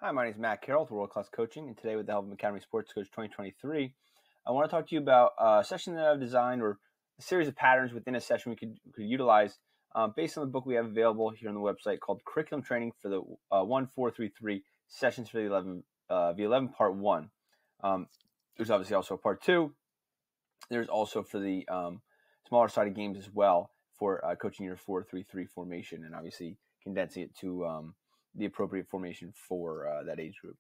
Hi, my name is Matt Carroll with World Class Coaching, and today with the help of Academy Sports Coach 2023, I want to talk to you about a session that I've designed or a series of patterns within a session we could utilize based on the book we have available here on the website called Curriculum Training for the 1433 Sessions for the 11 Part 1. There's obviously also a Part 2. There's also for the smaller sided games as well for coaching your 4-3-3 formation and obviously condensing it to the appropriate formation for that age group.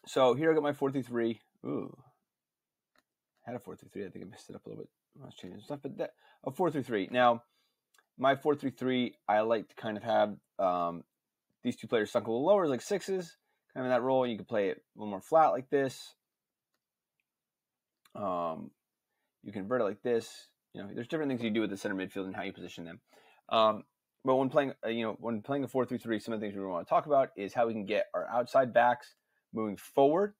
So here I got my 4-3-3. Ooh, I had a 4-3-3. I think I messed it up a little bit. I was changing stuff, but a 4-3-3. Now, my 4-3-3, I like to kind of have these two players sunk a little lower, like sixes, kind of in that role. You can play it a little more flat like this. You can invert it like this. There's different things you do with the center midfield and how you position them. But when playing, a 4-3-3, some of the things we want to talk about is how we can get our outside backs moving forward,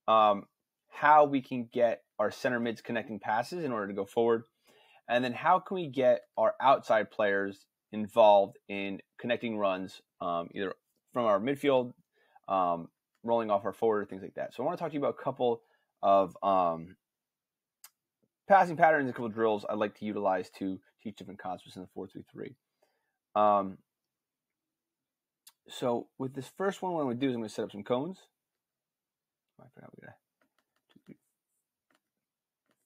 how we can get our center mids connecting passes in order to go forward, and then how can we get our outside players involved in connecting runs, either from our midfield, rolling off our forward, things like that. So I want to talk to you about a couple of passing patterns and a couple of drills I'd like to utilize to teach different concepts in the 4-3-3. So with this first one, what I'm going to do is I'm going to set up some cones. I forgot we got 2, 3,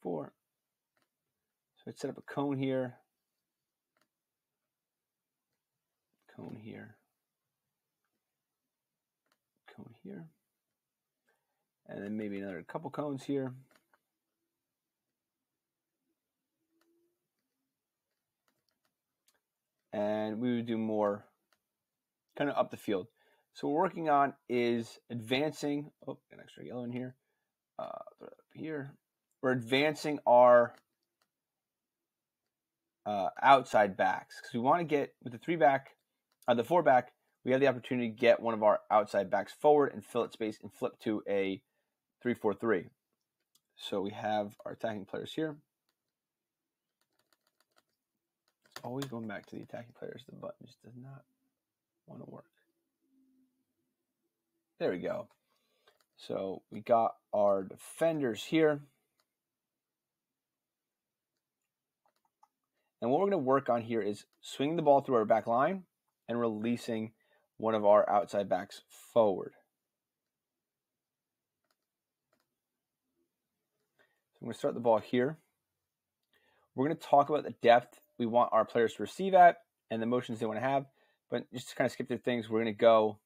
4. So I'd set up a cone here, cone here, cone here, and then maybe another couple cones here. And we would do more kind of up the field. So what we're working on is advancing. Oh, an extra yellow in here. Throw it up here. We're advancing our outside backs because we want to get with the 4-back. We have the opportunity to get one of our outside backs forward and fill it space and flip to a 3-4-3. So we have our attacking players here. Always going back to the attacking players. The button just does not want to work. There we go. So we got our defenders here. And what we're going to work on here is swinging the ball through our back line and releasing one of our outside backs forward. So I'm going to start the ball here. We're going to talk about the depth we want our players to receive at and the motions they want to have. But just to kind of skip through things, we're going to go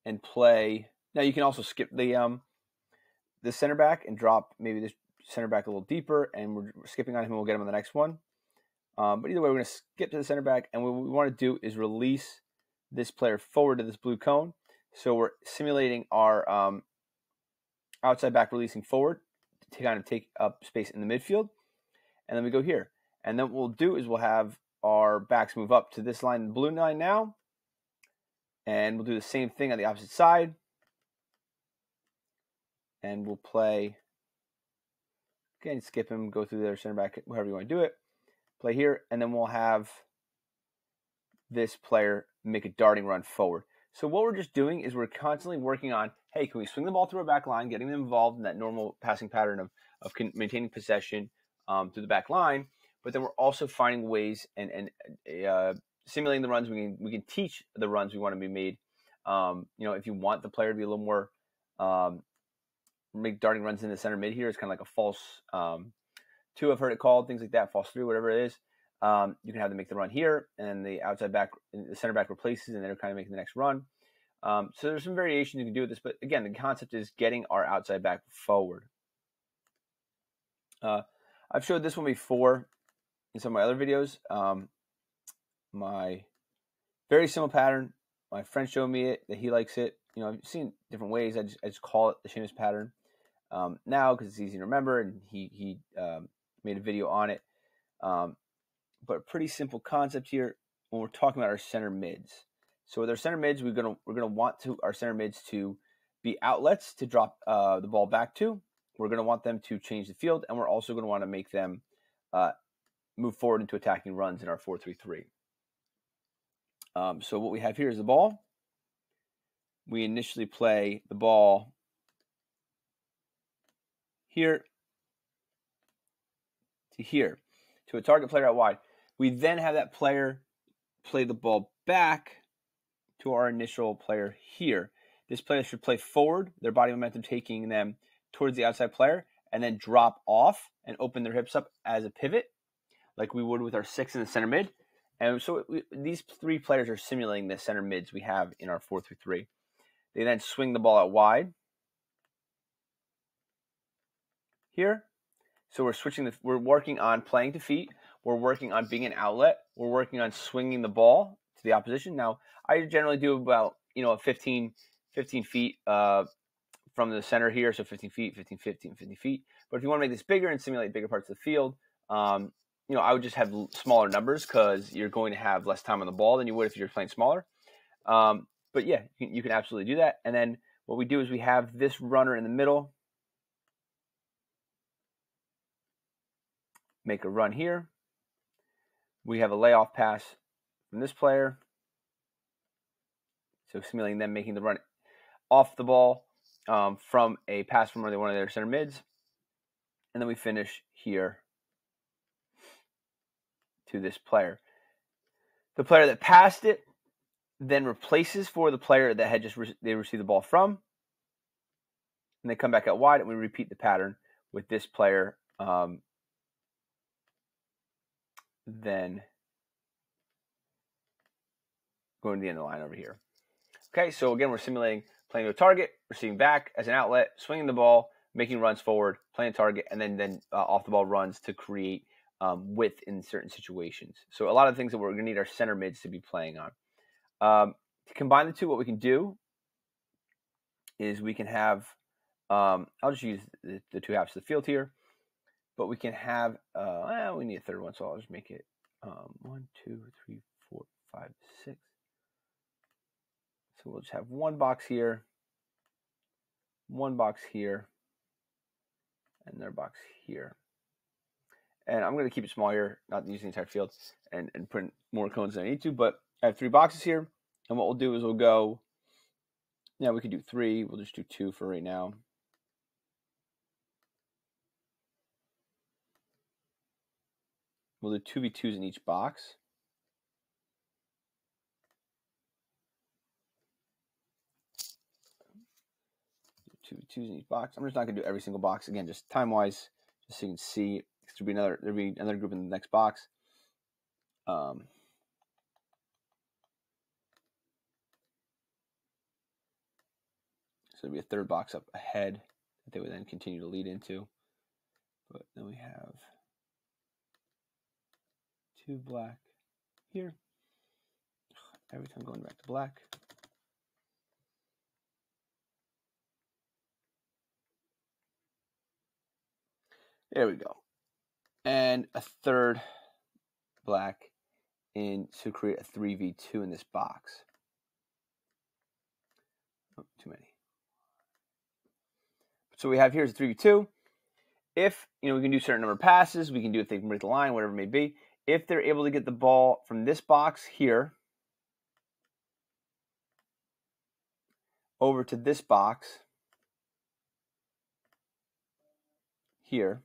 and play. Now you can also skip the center back and drop maybe this center back a little deeper, and we're skipping on him and we'll get him on the next one. But either way, we're going to skip to the center back, and what we want to do is release this player forward to this blue cone. So we're simulating our outside back releasing forward to kind of take up space in the midfield. And then we go here. And then what we'll do is we'll have our backs move up to this line, the blue line now. And we'll do the same thing on the opposite side. And we'll play, again, skip him, go through their center back, however you want to do it. Play here, and then we'll have this player make a darting run forward. So what we're just doing is we're constantly working on, hey, can we swing the ball through our back line, getting them involved in that normal passing pattern of maintaining possession through the back line, but then we're also finding ways and simulating the runs. We can teach the runs we want to be made. If you want the player to be a little more make darting runs in the center mid here, it's kind of like a false 2, I've heard it called, things like that, false 3, whatever it is. You can have them make the run here, and the outside back, the center back replaces, and they're kind of making the next run. So there's some variation you can do with this, but again, the concept is getting our outside back forward. I've showed this one before in some of my other videos. My very simple pattern. My friend showed me it, that he likes it. I've seen different ways. I just call it the Sheamus Pattern now because it's easy to remember, and he made a video on it. But a pretty simple concept here when we're talking about our center mids. So with our center mids, we're gonna want our center mids to be outlets to drop the ball back to. We're going to want them to change the field, and we're also going to want to make them move forward into attacking runs in our 4-3-3. So what we have here is the ball. We initially play the ball here to here to a target player out wide. We then have that player play the ball back to our initial player here. This player should play forward, their body momentum taking them towards the outside player, and then drop off and open their hips up as a pivot, like we would with our 6 in the center mid. And so these 3 players are simulating the center mids we have in our 4-3. They then swing the ball out wide here. So we're working on playing to feet. We're working on being an outlet. We're working on swinging the ball to the opposition. Now, I generally do about 15 feet from the center here, so 15 feet, 15 feet. But if you want to make this bigger and simulate bigger parts of the field, I would just have smaller numbers because you're going to have less time on the ball than you would if you're playing smaller. But yeah, you can absolutely do that. And then what we do is we have this runner in the middle. Make a run here. We have a layoff pass from this player. So simulating them making the run off the ball from a pass from one of their center mids. And then we finish here to this player. The player that passed it then replaces for the player that had just they received the ball from. And they come back out wide, and we repeat the pattern with this player then going to the end of the line over here. Okay, so again, we're simulating playing to a target, receiving back as an outlet, swinging the ball, making runs forward, playing a target, and then off the ball runs to create width in certain situations. So a lot of the things that we're going to need our center mids to be playing on. To combine the two, what we can do is we can have, I'll just use the 2 halves of the field here, but we can have, we need a third one, so I'll just make it 1, 2, 3, 4, 5, 6. So we'll just have 1 box here, 1 box here, and another box here. And I'm going to keep it small here, not using the entire field, and print more cones than I need to. But I have 3 boxes here, and what we'll do is we'll go, we could do 3. We'll just do 2 for right now. We'll do 2v2s in each box. Two in each box. I'm just not going to do every single box again, just time-wise, just so you can see. There'll be another group in the next box. So there'll be a third box up ahead that they would then continue to lead into. But then we have 2 black here. Every time going back to black. There we go. And a third black in to create a 3v2 in this box. Oh, too many. So we have here's a 3v2. If we can do a certain number of passes, we can do if they can break the line, whatever it may be. If they're able to get the ball from this box here over to this box here,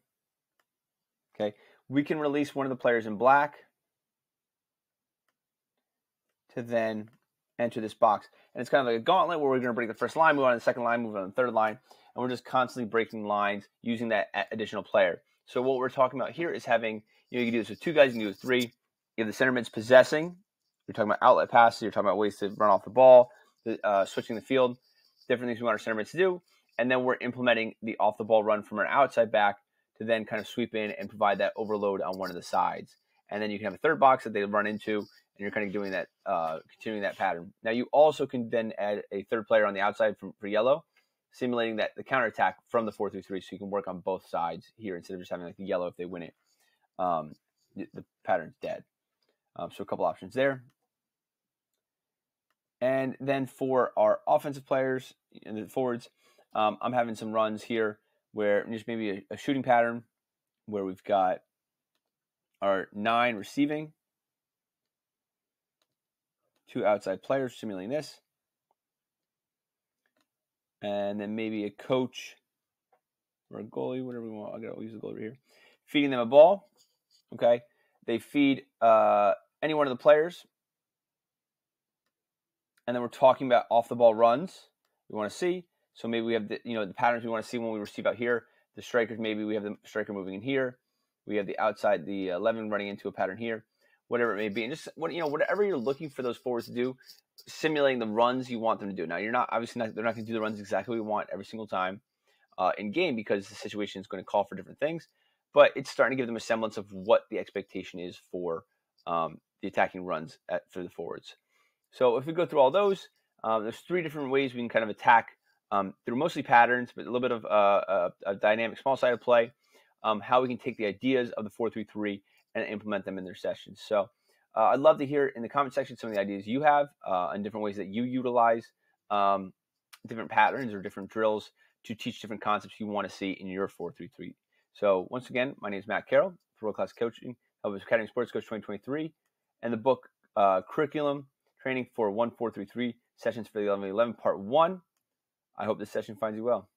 okay, we can release one of the players in black to then enter this box. And it's kind of like a gauntlet where we're going to break the first line, move on to the second line, move on to the third line, and we're just constantly breaking lines using that additional player. So what we're talking about here is having, you can do this with 2 guys, you can do it with 3. You have the center mids possessing. You're talking about outlet passes. You're talking about ways to run off the ball, switching the field, different things we want our center mids to do. And then we're implementing the off the ball run from an outside back to then kind of sweep in and provide that overload on one of the sides. And then you can have a third box that they run into, and you're kind of doing that, continuing that pattern. Now you also can then add a third player on the outside for yellow, simulating that the counterattack from the 4-3-3, so you can work on both sides here instead of just having like the yellow if they win it. The pattern's dead. So a couple options there. And then for our offensive players and the forwards, I'm having some runs here where just maybe a shooting pattern where we've got our 9 receiving, 2 outside players simulating this. And then maybe a coach or a goalie, whatever we want. I'll use the goalie right here. Feeding them a ball. Okay. They feed any one of the players. And then we're talking about off the ball runs we want to see. So maybe we have the patterns we want to see when we receive out here. The strikers, maybe we have the striker moving in here. We have the outside, the 11 running into a pattern here. Whatever it may be, and just whatever you're looking for those forwards to do, simulating the runs you want them to do. Now, they're not going to do the runs exactly what we want every single time in game because the situation is going to call for different things. But it's starting to give them a semblance of what the expectation is for the attacking runs for the forwards. So if we go through all those, there's 3 different ways we can kind of attack through mostly patterns, but a little bit of a dynamic small-sided play. How we can take the ideas of the 4-3-3 and implement them in their sessions. So I'd love to hear in the comment section some of the ideas you have and different ways that you utilize different patterns or different drills to teach different concepts you want to see in your 4-3-3. So once again, my name is Matt Carroll for World Class Coaching. I was Academy Sports Coach 2023, and the book Curriculum Training for 1-4-3-3 Sessions for the 11-11 Part 1. I hope this session finds you well.